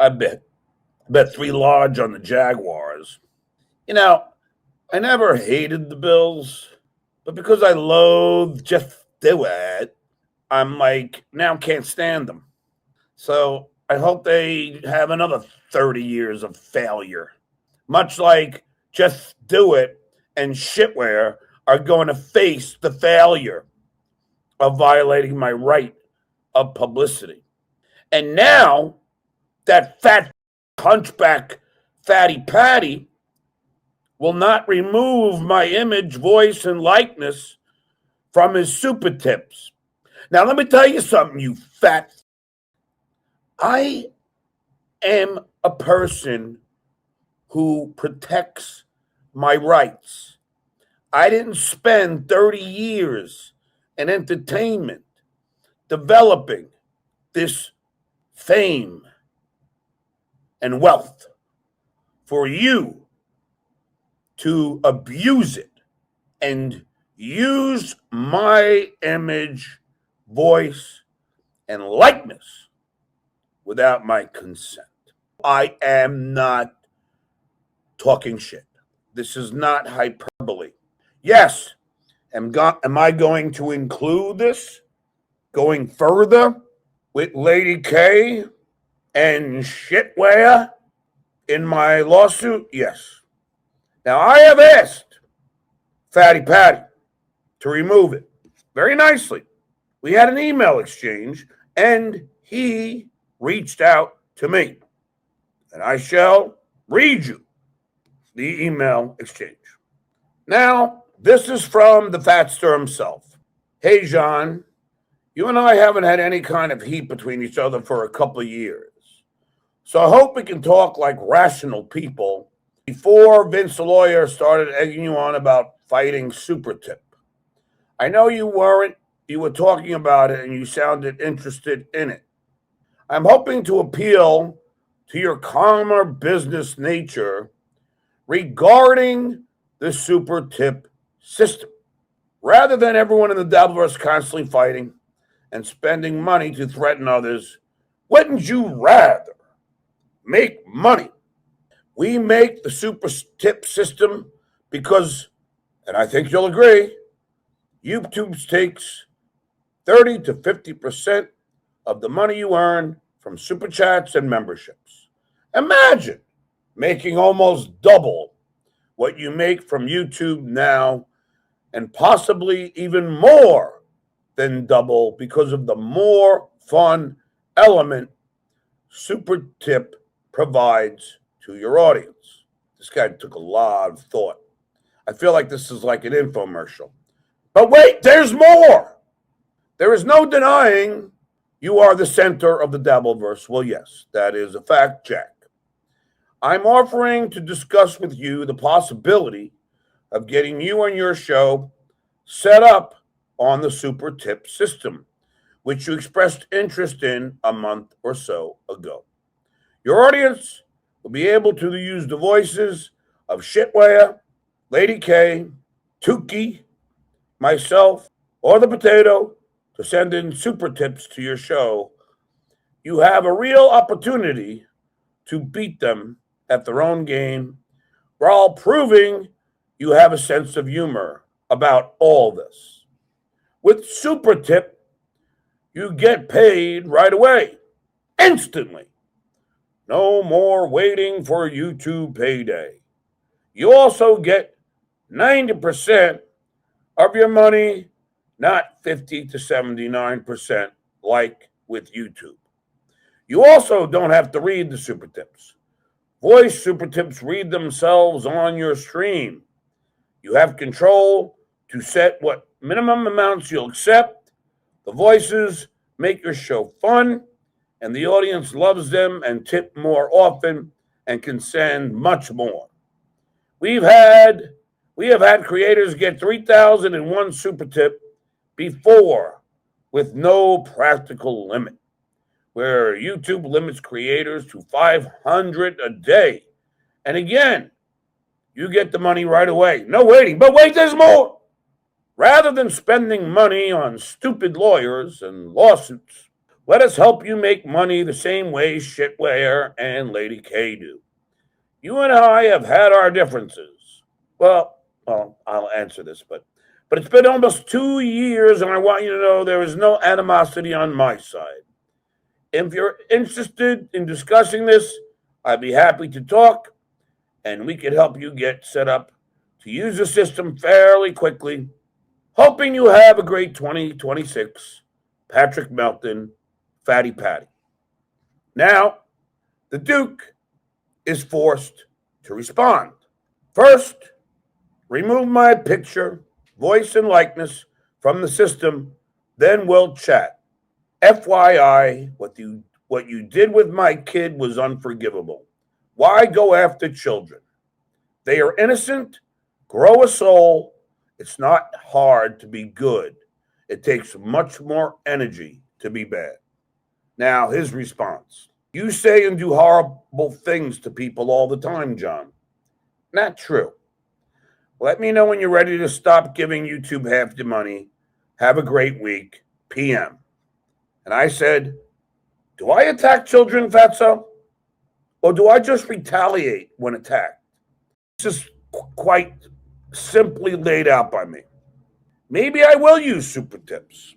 I bet 3 large on the Jaguars. You know, I never hated the Bills, but because I loathe Jeff Stewart, I'm like, now can't stand them. So I hope they have another 30 years of failure. Much like Jeff Stewart and Shitware are going to face the failure of violating my right of publicity. And now that fat hunchback Fatty Patty will not remove my image, voice, and likeness from his super tips. Now, let me tell you something, you fat. I am a person who protects my rights. I didn't spend 30 years in entertainment developing this fame and wealth for you to abuse it and use my image, voice, and likeness without my consent. I am not talking shit. This is not hyperbole. Yes, am I going to include this going further with Lady K and Shitware in my lawsuit? Yes. Now, I have asked Fatty Patty to remove it very nicely. We had an email exchange, and he reached out to me. And I shall read you the email exchange. Now, this is from the Fatster himself. Hey, John, you and I haven't had any kind of heat between each other for a couple of years. So I hope we can talk like rational people before Vince the lawyer started egging you on about fighting Super Tip. I know you weren't. You were talking about it and you sounded interested in it. I'm hoping to appeal to your calmer business nature regarding the Super Tip system. Rather than everyone in the Dabbleverse constantly fighting and spending money to threaten others, wouldn't you rather make money? We make the Super Tip system because, and I think you'll agree, YouTube takes 30 to 50% of the money you earn from super chats and memberships. Imagine making almost double what you make from YouTube now, and possibly even more than double because of the more fun element Super Tip provides to your audience. This guy took a lot of thought. I feel like this is like an infomercial. But wait, there's more. There is no denying you are the center of the Dabbleverse. Well, yes, that is a fact, Jack. I'm offering to discuss with you the possibility of getting you and your show set up on the Super Tip system, which you expressed interest in a month or so ago. Your audience will be able to use the voices of Shitware, Lady K, Tukey, myself, or the Potato to send in super tips to your show. You have a real opportunity to beat them at their own game while proving you have a sense of humor about all this. With Super Tip, you get paid right away, instantly. No more waiting for YouTube payday. You also get 90% of your money, not 50 to 79% like with YouTube. You also don't have to read the Super Tips. Voice Super Tips read themselves on your stream. You have control to set what minimum amounts you'll accept. The voices make your show fun, and the audience loves them and tip more often and can send much more. We have had creators get 3,001 super tip before with no practical limit, where YouTube limits creators to 500 a day. And again, you get the money right away. No waiting. But wait, there's more. Rather than spending money on stupid lawyers and lawsuits, Let us help you make money the same way Shitware and Lady K do. You and I have had our differences. Well, I'll answer this, but it's been almost 2 years, and I want you to know there is no animosity on my side. If you're interested in discussing this, I'd be happy to talk, and we could help you get set up to use the system fairly quickly. Hoping you have a great 2026. Patrick Melton, Fatty Patty. Now, the Duke is forced to respond. First, remove my picture, voice, and likeness from the system, then we'll chat. FYI, what you did with my kid was unforgivable. Why go after children? They are innocent. Grow a soul. It's not hard to be good. It takes much more energy to be bad. Now, his response. You say and do horrible things to people all the time, John. Not true. Let me know when you're ready to stop giving YouTube half the money. Have a great week. PM. And I said, do I attack children, Fatso? Or do I just retaliate when attacked? This is quite simply laid out by me. Maybe I will use super tips.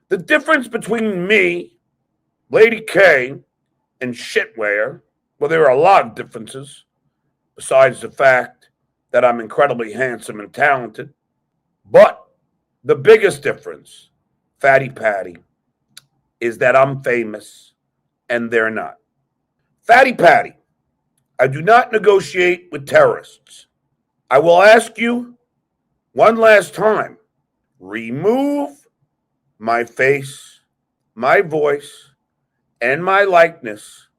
The difference between me, Lady K, and Shitware, well, there are a lot of differences, besides the fact that I'm incredibly handsome and talented. But the biggest difference, Fatty Patty, is that I'm famous and they're not. Fatty Patty, I do not negotiate with terrorists. I will ask you one last time, remove my face, my voice, and my likeness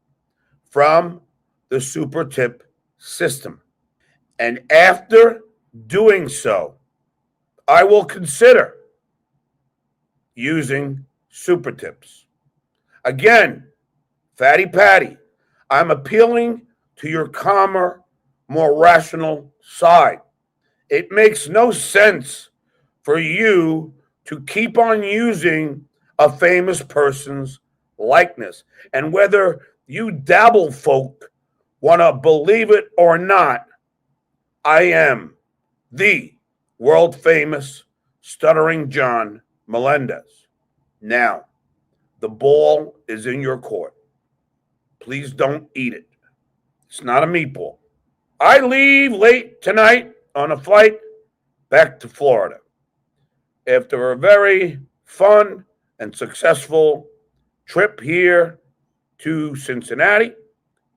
from the super tip system. And after doing so, I will consider using super tips. Again, Fatty Patty, I'm appealing to your calmer, more rational side. It makes no sense for you to keep on using a famous person's likeness. And whether you dabble folk want to believe it or not, I am the world famous Stuttering John Melendez. Now, the ball is in your court. Please don't eat it. It's not a meatball. I leave late tonight on a flight back to Florida. After a very fun and successful trip here to Cincinnati,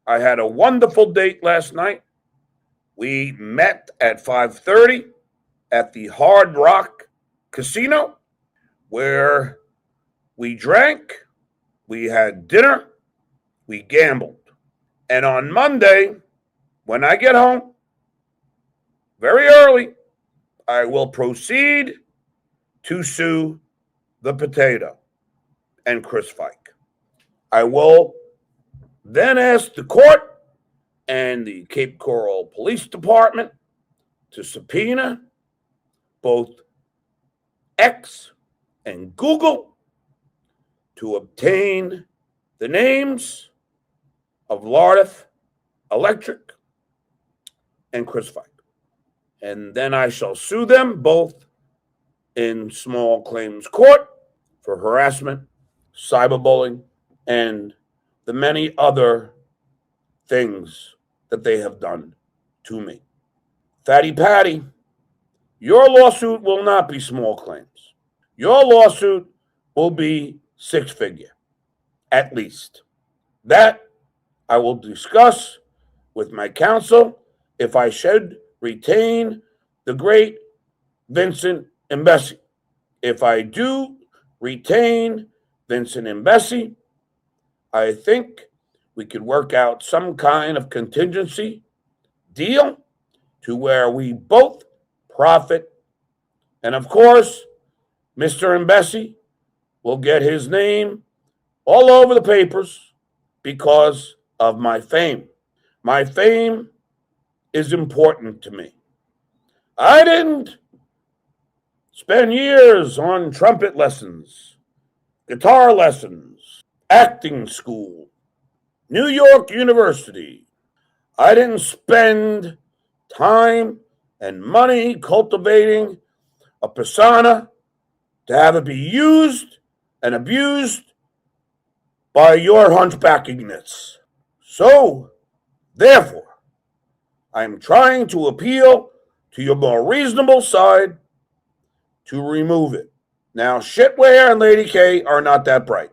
I had a wonderful date last night. We met at 5:30 at the Hard Rock Casino, where we drank, we had dinner, we gambled. And on Monday, when I get home, very early, I will proceed to sue the potato and Chris Fike. I will then ask the court and the Cape Coral Police Department to subpoena both X and Google to obtain the names of Lardith Electric and Chris Fike. And then I shall sue them both in small claims court for harassment, cyberbullying, and the many other things that they have done to me. Fatty Patty, your lawsuit will not be small claims. Your lawsuit will be six-figure, at least. That I will discuss with my counsel if I should retain the great Vincent Imbesi. If I do retain Vincent Imbesi, I think we could work out some kind of contingency deal to where we both profit. And of course, Mr. Imbesi will get his name all over the papers because of my fame. My fame is important to me. I didn't spend years on trumpet lessons, guitar lessons, acting school, New York University. I didn't spend time and money cultivating a persona to have it be used and abused by your hunchbackiness. So, therefore, I am trying to appeal to your more reasonable side to remove it. Now, Shitware and Lady K are not that bright.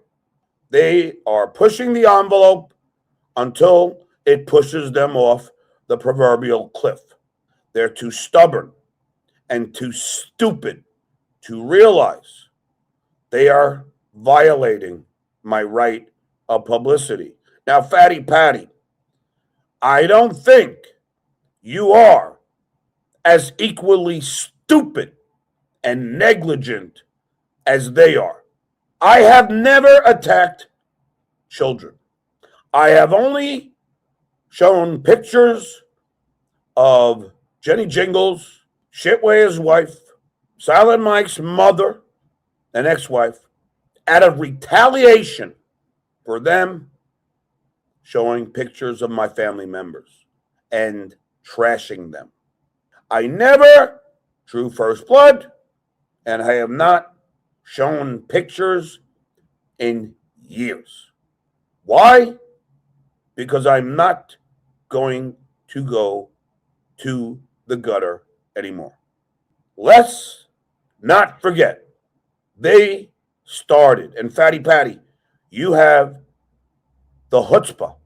They are pushing the envelope until it pushes them off the proverbial cliff. They're too stubborn and too stupid to realize they are violating my right of publicity. Now, Fatty Patty, I don't think you are as equally stupid and negligent as they are. I have never attacked children. I have only shown pictures of Jenny Jingles, Shitway's wife, Silent Mike's mother and ex-wife, out of retaliation for them showing pictures of my family members and trashing them. I never drew first blood, and I have not shown pictures in years. Why? Because I'm not going to go to the gutter anymore. Let's not forget, they started, and Fatty Patty, you have the chutzpah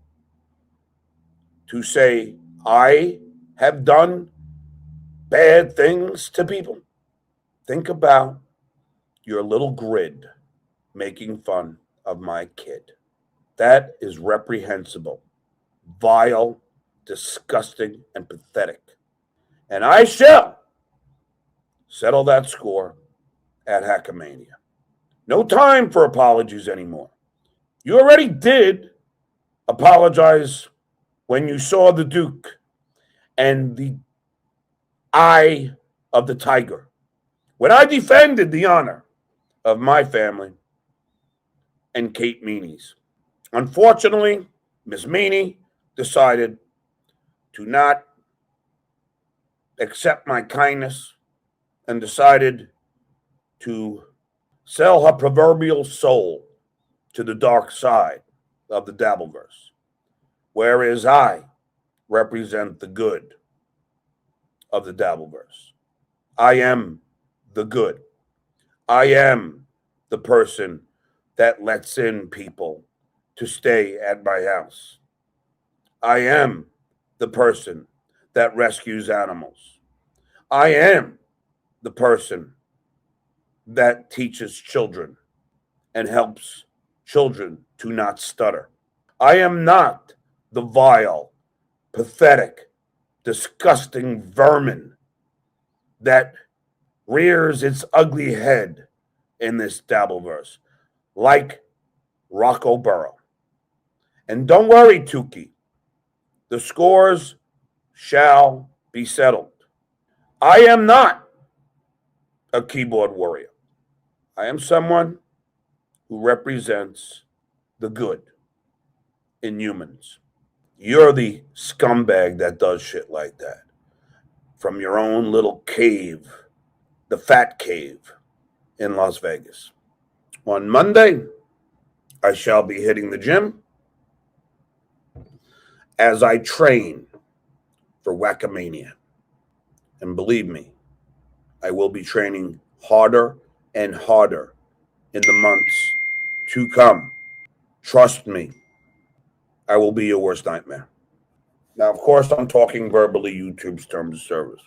to say, I have done bad things to people. Think about your little grid making fun of my kid. That is reprehensible, vile, disgusting, and pathetic. And I shall settle that score at Hackamania. No time for apologies anymore. You already did apologize when you saw the Duke and the eye of the tiger. When I defended the honor of my family and Kate Meany's. Unfortunately, Miss Meany decided to not accept my kindness and decided to sell her proverbial soul to the dark side of the Dabbleverse, whereas I represent the good of the Dabbleverse. I am the good. I am the person that lets in people to stay at my house. I am the person that rescues animals. I am the person that teaches children and helps children to not stutter. I am not the vile, pathetic, disgusting vermin that rears its ugly head in this Dabbleverse, like Rocco Burrow. And don't worry, Tukey, the scores shall be settled. I am not a keyboard warrior. I am someone who represents the good in humans. You're the scumbag that does shit like that from your own little cave, the Fat Cave in Las Vegas. On Monday, I shall be hitting the gym as I train for Wackamania. And believe me, I will be training harder and harder in the months to come. Trust me, I will be your worst nightmare. Now, of course, I'm talking verbally YouTube's terms of service.